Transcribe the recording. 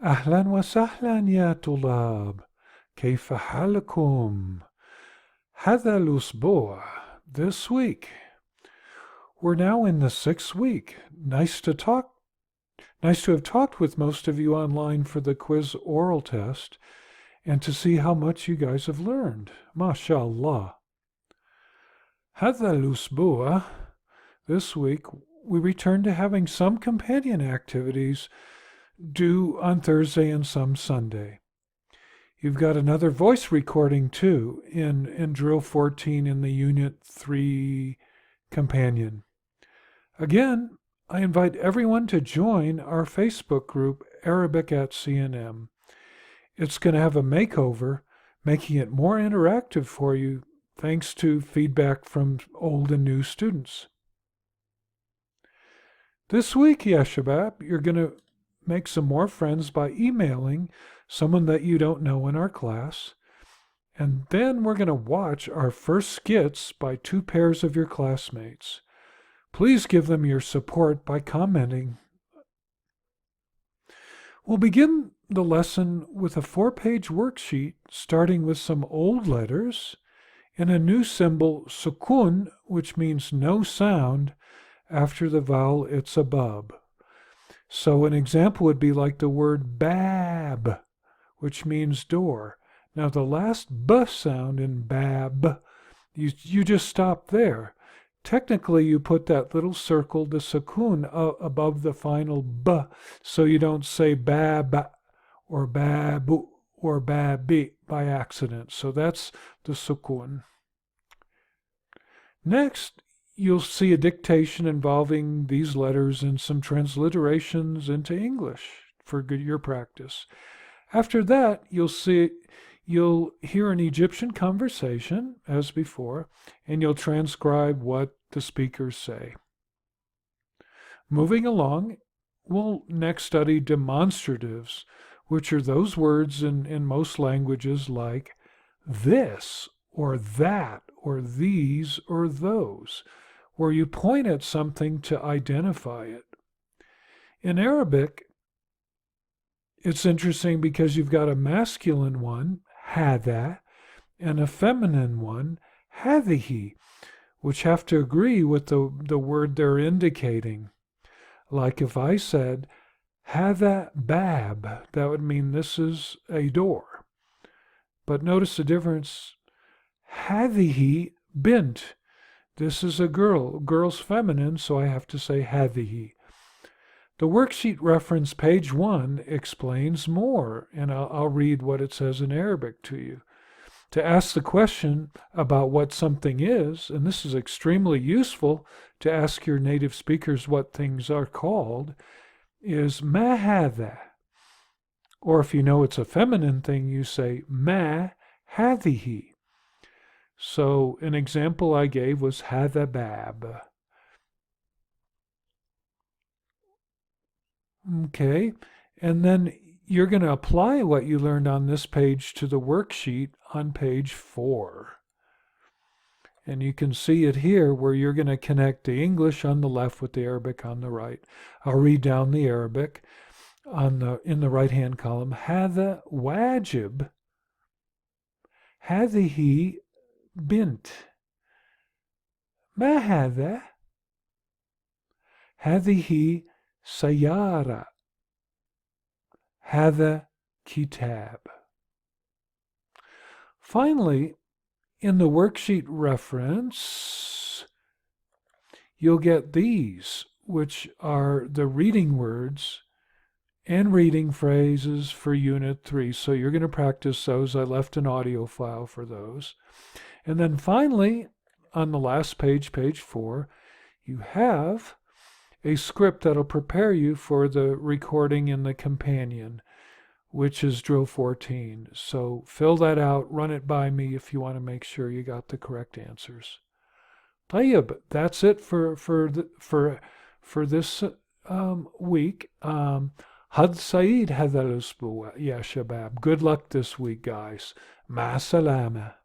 أهلا وسهلا يا طلاب. كيف حالكم؟ هذا الأسبوع. This week. We're now in the 6th week. Nice to have talked with most of you online for the quiz oral test and to see how much you guys have learned. MashaAllah. هذا الأسبوع. This week, we return to having some companion activities due on Thursday and some Sunday. You've got another voice recording too in Drill 14 in the Unit 3 companion. Again, I invite everyone to join our Facebook group, Arabic at CNM. It's going to have a makeover, making it more interactive for you thanks to feedback from old and new students. This week, ya shabab, you're going to make some more friends by emailing someone that you don't know in our class. And then we're going to watch our first skits by 2 pairs of your classmates. Please give them your support by commenting. We'll begin the lesson with a 4-page worksheet starting with some old letters and a new symbol, sukun, which means no sound after the vowel it's above. So an example would be like the word bab, which means door. Now the last b sound in bab, you just stop there. Technically, you put that little circle, the sukun, above the final b, so you don't say bab or babu or babi by accident. So that's the sukun. Next, you'll see a dictation involving these letters and some transliterations into English for your practice. After that, you'll hear an Egyptian conversation, as before, and you'll transcribe what the speakers say. Moving along, we'll next study demonstratives, which are those words in most languages like this, or that, or these, or those, where you point at something to identify it. In Arabic, it's interesting because you've got a masculine one, hada, and a feminine one, hadihi, which have to agree with the word they're indicating. Like if I said, hada bab, that would mean this is a door. But notice the difference, hadihi bint. This is a girl. Girl's feminine, so I have to say hadihi. The worksheet reference, page 1, explains more, and I'll read what it says in Arabic to you. To ask the question about what something is, and this is extremely useful to ask your native speakers what things are called, is ma hadha. Or if you know it's a feminine thing, you say ma hadihi. So an example I gave was hadha bab. Okay, and then you're going to apply what you learned on this page to the worksheet on page 4. And you can see it here where you're going to connect the English on the left with the Arabic on the right. I'll read down the Arabic in the right-hand column. هذا واجب. هذه بنت. ما هذا؟ هذه سيارة. هذا كتاب. Finally, in the worksheet reference, you'll get these, which are the reading words and reading phrases for Unit 3. So you're going to practice those. I left an audio file for those. And then finally, on the last page, page 4, you have a script that'll prepare you for the recording in the companion, which is Drill 14. So fill that out, run it by me if you want to make sure you got the correct answers. طيب, that's it for this week. حظ سعيد هذا الأسبوع يا شباب. Good luck this week, guys. مع السلامة.